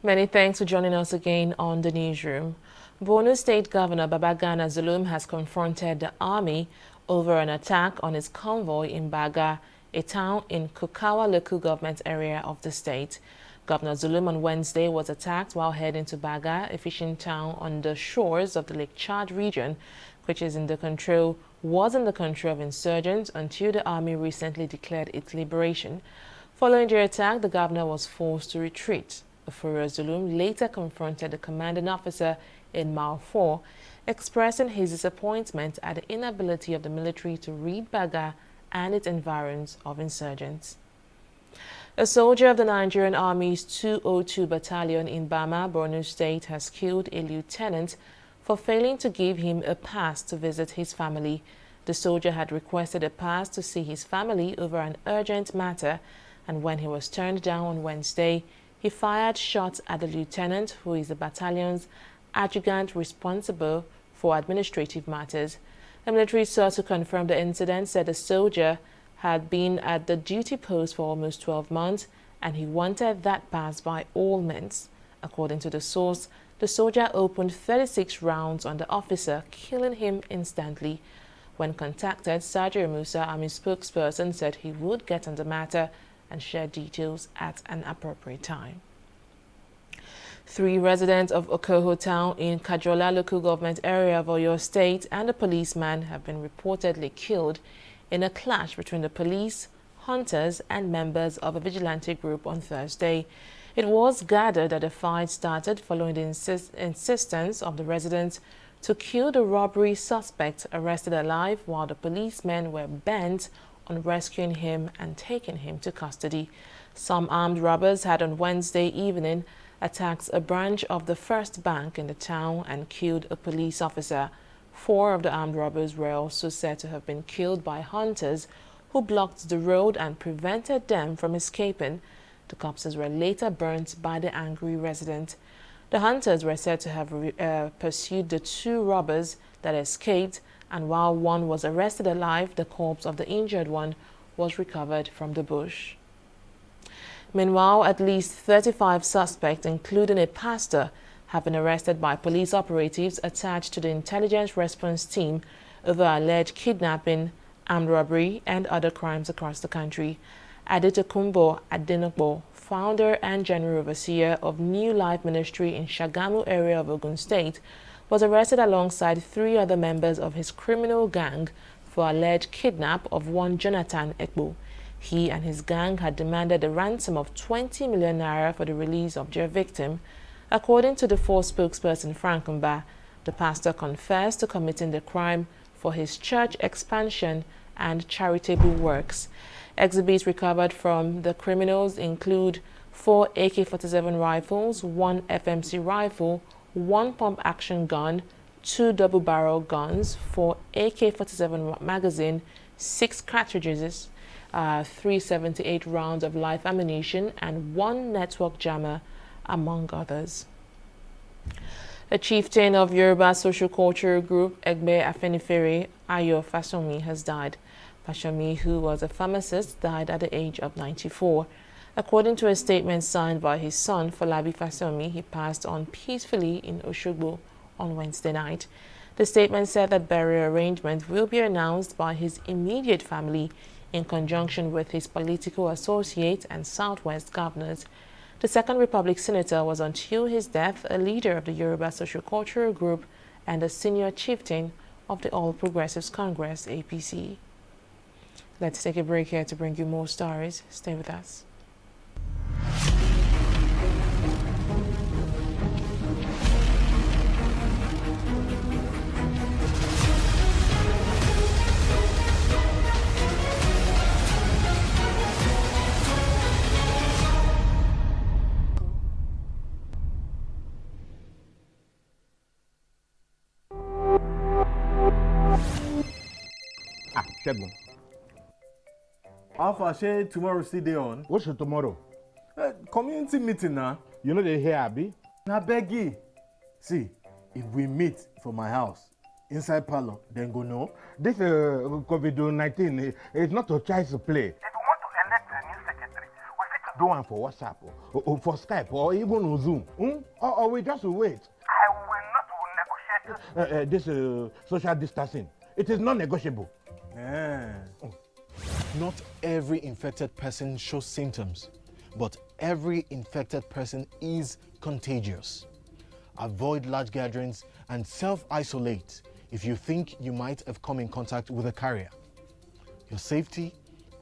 Many thanks for joining us again on the newsroom. Borno State Governor Babagana Zulum has confronted the army over an attack on his convoy in Baga, a town in Kukawa local government area of the state. Governor Zulum on Wednesday was attacked while heading to Baga, a fishing town on the shores of the Lake Chad region, which was in the control of insurgents until the army recently declared its liberation. Following the attack, the governor was forced to retreat. Afura Zulum later confronted the commanding officer in Mile 4, expressing his disappointment at the inability of the military to rid Baga and its environs of insurgents. A soldier of the Nigerian Army's 202 Battalion in Bama, Borno State, has killed a lieutenant for failing to give him a pass to visit his family. The soldier had requested a pass to see his family over an urgent matter, and when he was turned down on Wednesday, he fired shots at the lieutenant, who is the battalion's adjutant responsible for administrative matters. A military source who confirmed the incident said the soldier had been at the duty post for almost 12 months and he wanted that pass by all means. According to the source, the soldier opened 36 rounds on the officer, killing him instantly. When contacted, Sergeant Musa, Army spokesperson, said he would get on the matter and share details at an appropriate time. 3 residents of Okoho town in Kajola local government area of Oyo State and a policeman have been reportedly killed in a clash between the police, hunters and members of a vigilante group on Thursday. It was gathered that the fight started following the insistence of the residents to kill the robbery suspect arrested alive, while the policemen were bent on rescuing him and taking him to custody. Some armed robbers had on Wednesday evening attacked a branch of the First Bank in the town and killed a police officer. 4 of the armed robbers were also said to have been killed by hunters who blocked the road and prevented them from escaping. The corpses were later burnt by the angry resident. The hunters were said to have pursued the 2 robbers that escaped, and while one was arrested alive, the corpse of the injured one was recovered from the bush. Meanwhile, at least 35 suspects, including a pastor, have been arrested by police operatives attached to the intelligence response team over alleged kidnapping, armed robbery, and other crimes across the country. Adetokunbo Adenokbo, founder and general overseer of New Life Ministry in Shagamu area of Ogun State, was arrested alongside 3 other members of his criminal gang for alleged kidnap of one Jonathan Ekbo. He and his gang had demanded a ransom of 20 million naira for the release of their victim. According to the 4 spokesperson Frank Mba, the pastor confessed to committing the crime for his church expansion and charitable works. Exhibits recovered from the criminals include 4 AK-47 rifles, 1 FMC rifle, 1 pump-action gun, 2 double-barrel guns, 4 AK-47 magazine, 6 cartridges, 378 rounds of live ammunition, and 1 network jammer, among others. A chieftain of Yoruba social culture group, Egbe Afenifere, Ayo Fasomi, has died. Fasomi, who was a pharmacist, died at the age of 94. According to a statement signed by his son, Falabi Fasomi, he passed on peacefully in Oshogbo on Wednesday night. The statement said that burial arrangement will be announced by his immediate family in conjunction with his political associates and Southwest governors. The Second Republic senator was until his death a leader of the Yoruba social cultural group and a senior chieftain of the All Progressives Congress, APC. Let's take a break here to bring you more stories. Stay with us. Shegun. Alpha, say tomorrow still day on. What's your tomorrow? Community meeting now. You know they hear Abi? Now beggy. See, if we meet for my house, inside parlor, then go no. This COVID-19 is not a child's play. If we want to elect a new secretary, we fit Do one for WhatsApp or for Skype or even on Zoom. Or we just wait. I will not negotiate This social distancing. It is non-negotiable. Not every infected person shows symptoms, but every infected person is contagious. Avoid large gatherings and self-isolate if you think you might have come in contact with a carrier. Your safety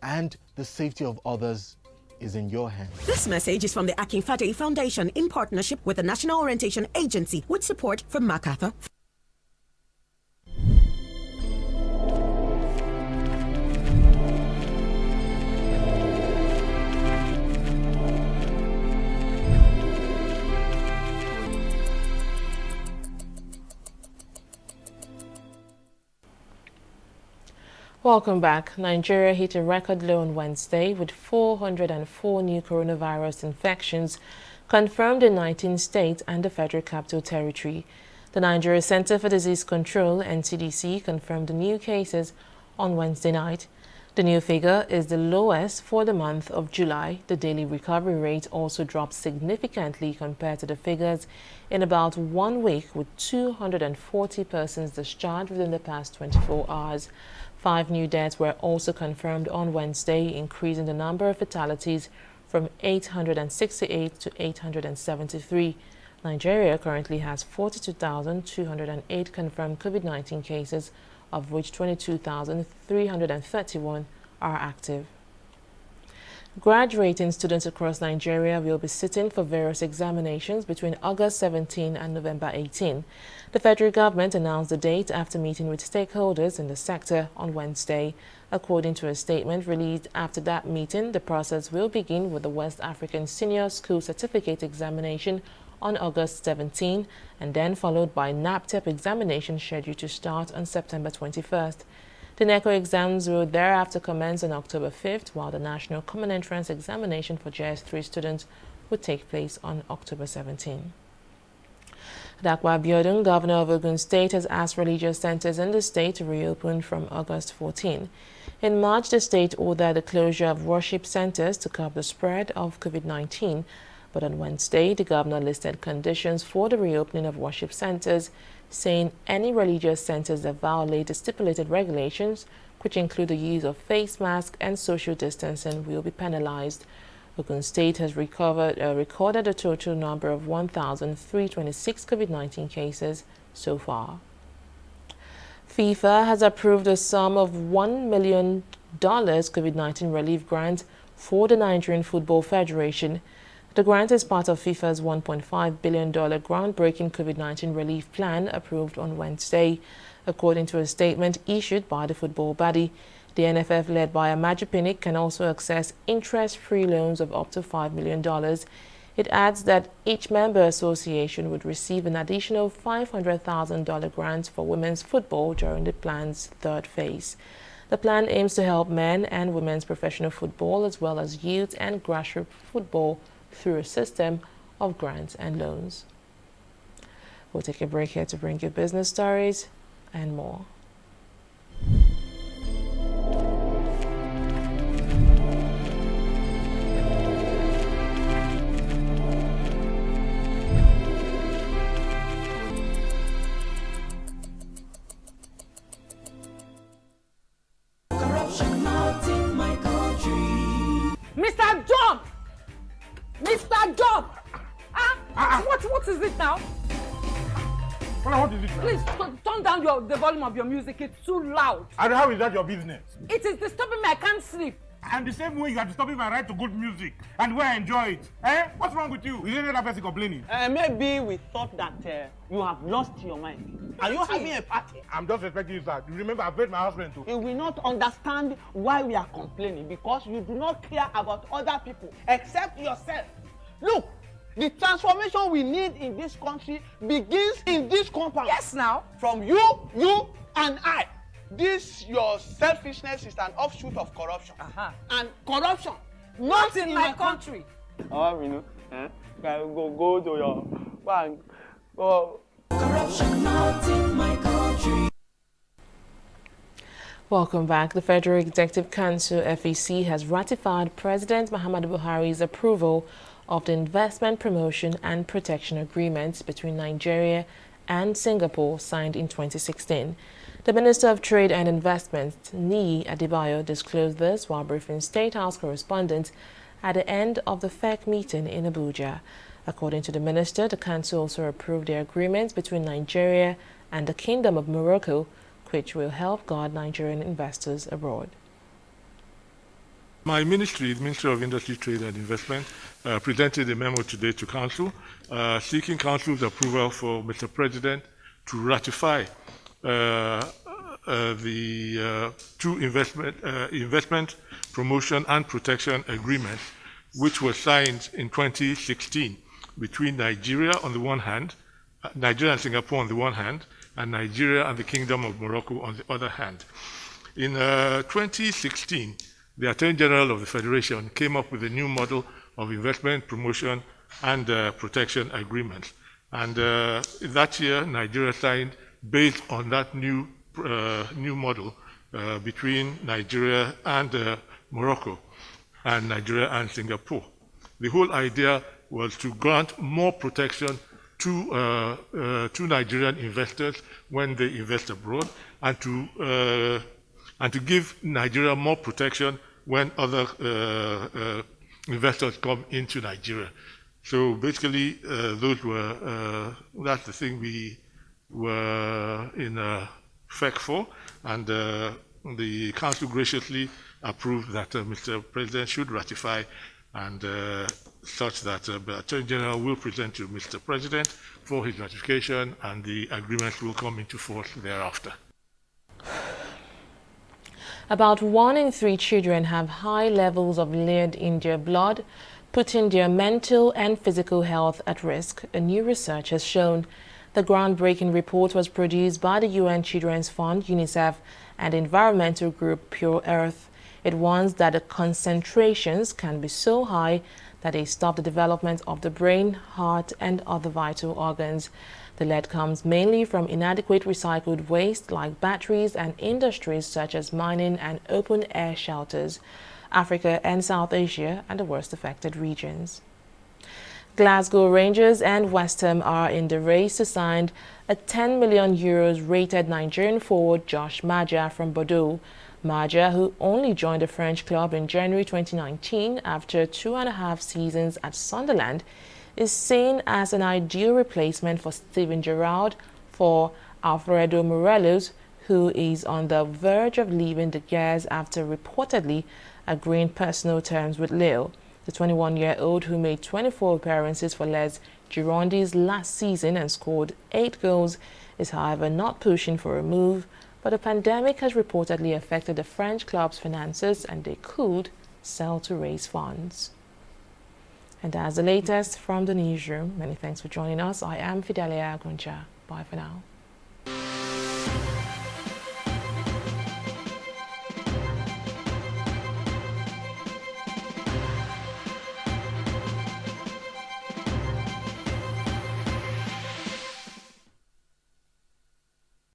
and the safety of others is in your hands. This message is from the Afenifere Foundation in partnership with the National Orientation Agency with support from MacArthur. Welcome back. Nigeria hit a record low on Wednesday with 404 new coronavirus infections confirmed in 19 states and the Federal Capital Territory. The Nigeria Center for Disease Control, NCDC, confirmed the new cases on Wednesday night. The new figure is the lowest for the month of July. The daily recovery rate also dropped significantly compared to the figures in about 1 week, with 240 persons discharged within the past 24 hours. 5 new deaths were also confirmed on Wednesday, increasing the number of fatalities from 868 to 873. Nigeria currently has 42,208 confirmed COVID-19 cases, of which 22,331 are active. Graduating students across Nigeria will be sitting for various examinations between August 17 and November 18. The federal government announced the date after meeting with stakeholders in the sector on Wednesday. According to a statement released after that meeting, the process will begin with the West African Senior School Certificate examination on August 17 and then followed by NAPTEP examination scheduled to start on September 21st. The NECO exams will thereafter commence on October 5th, while the National Common Entrance examination for JS3 students would take place on October 17. Dakwa Abiodun, governor of Ogun State, has asked religious centers in the state to reopen from August 14. In March, the state ordered the closure of worship centers to curb the spread of COVID-19. But on Wednesday, the governor listed conditions for the reopening of worship centers, saying any religious centers that violate the stipulated regulations, which include the use of face masks and social distancing, will be penalized. Ogun State has recorded a total number of 1,326 COVID-19 cases so far. FIFA has approved a sum of $1 million COVID-19 relief grant for the Nigerian Football Federation. The grant is part of FIFA's $1.5 billion groundbreaking COVID-19 relief plan approved on Wednesday. According to a statement issued by the football body, the NFF, led by Amaju Pinnick, can also access interest-free loans of up to $5 million. It adds that each member association would receive an additional $500,000 grant for women's football during the plan's third phase. The plan aims to help men and women's professional football as well as youth and grassroots football through a system of grants and loans. We'll take a break here to bring you business stories and more. Mr. John! Mr. John! What is it now? What is it now? Please turn down the volume of your music. It's too loud. And how is that your business? It is disturbing me. I can't sleep. And the same way you are disturbing my right to good music and where I enjoy it. What's wrong with you? Is another person complaining? Maybe we thought that you have lost your mind. Are you having a party? I'm just respecting you, sir. You remember I've paid my husband too. You will not understand why we are complaining because you do not care about other people except yourself. Look, the transformation we need in this country begins in this compound. Yes, now. From you, and I. This, your selfishness, is an offshoot of corruption. And corruption, not in my country. Go to your bank. Go. Corruption not in my country. Welcome back. The Federal Executive Council, FEC, has ratified President Muhammadu Buhari's approval of the Investment Promotion and Protection Agreement between Nigeria and Singapore signed in 2016. The Minister of Trade and Investment, Niyi Adebayo, disclosed this while briefing State House correspondents at the end of the FEC meeting in Abuja. According to the minister, the council also approved the agreement between Nigeria and the Kingdom of Morocco, which will help guard Nigerian investors abroad. My ministry, the Ministry of Industry, Trade and Investment, presented a memo today to Council, seeking Council's approval for Mr. President to ratify the two investment promotion and protection agreements, which were signed in 2016 between Nigeria on the one hand, Nigeria and Singapore on the one hand, and Nigeria and the Kingdom of Morocco on the other hand. In 2016, the Attorney General of the Federation came up with a new model of investment promotion and protection agreements. And that year, Nigeria signed based on that new model between Nigeria and Morocco and Nigeria and Singapore. The whole idea was to grant more protection to Nigerian investors when they invest abroad, and to give Nigeria more protection when other investors come into Nigeria. So basically, that's the thing we were in FEC for, and the Council graciously approved that Mr. President should ratify, and such that the Attorney General will present to Mr. President for his ratification, and the agreement will come into force thereafter. About 1 in 3 children have high levels of lead in their blood, putting their mental and physical health at risk, a new research has shown. The groundbreaking report was produced by the UN Children's Fund, UNICEF, and environmental group Pure Earth. It warns that the concentrations can be so high that they stop the development of the brain, heart, and other vital organs. The lead comes mainly from inadequate recycled waste like batteries and industries such as mining and open-air shelters. Africa and South Asia are the worst affected regions. Glasgow Rangers and West Ham are in the race to sign a €10 million rated Nigerian forward Josh Maja from Bordeaux. Maja, who only joined the French club in January 2019 after 2.5 seasons at Sunderland, is seen as an ideal replacement for Steven Gerrard for Alfredo Morelos, who is on the verge of leaving the Gunners after reportedly agreeing personal terms with Lille. The 21-year-old, who made 24 appearances for Les Girondins last season and scored 8 goals, is however not pushing for a move, but the pandemic has reportedly affected the French club's finances and they could sell to raise funds. And that's the latest from the newsroom. Many thanks for joining us. I am Fidelia Agunja. Bye for now.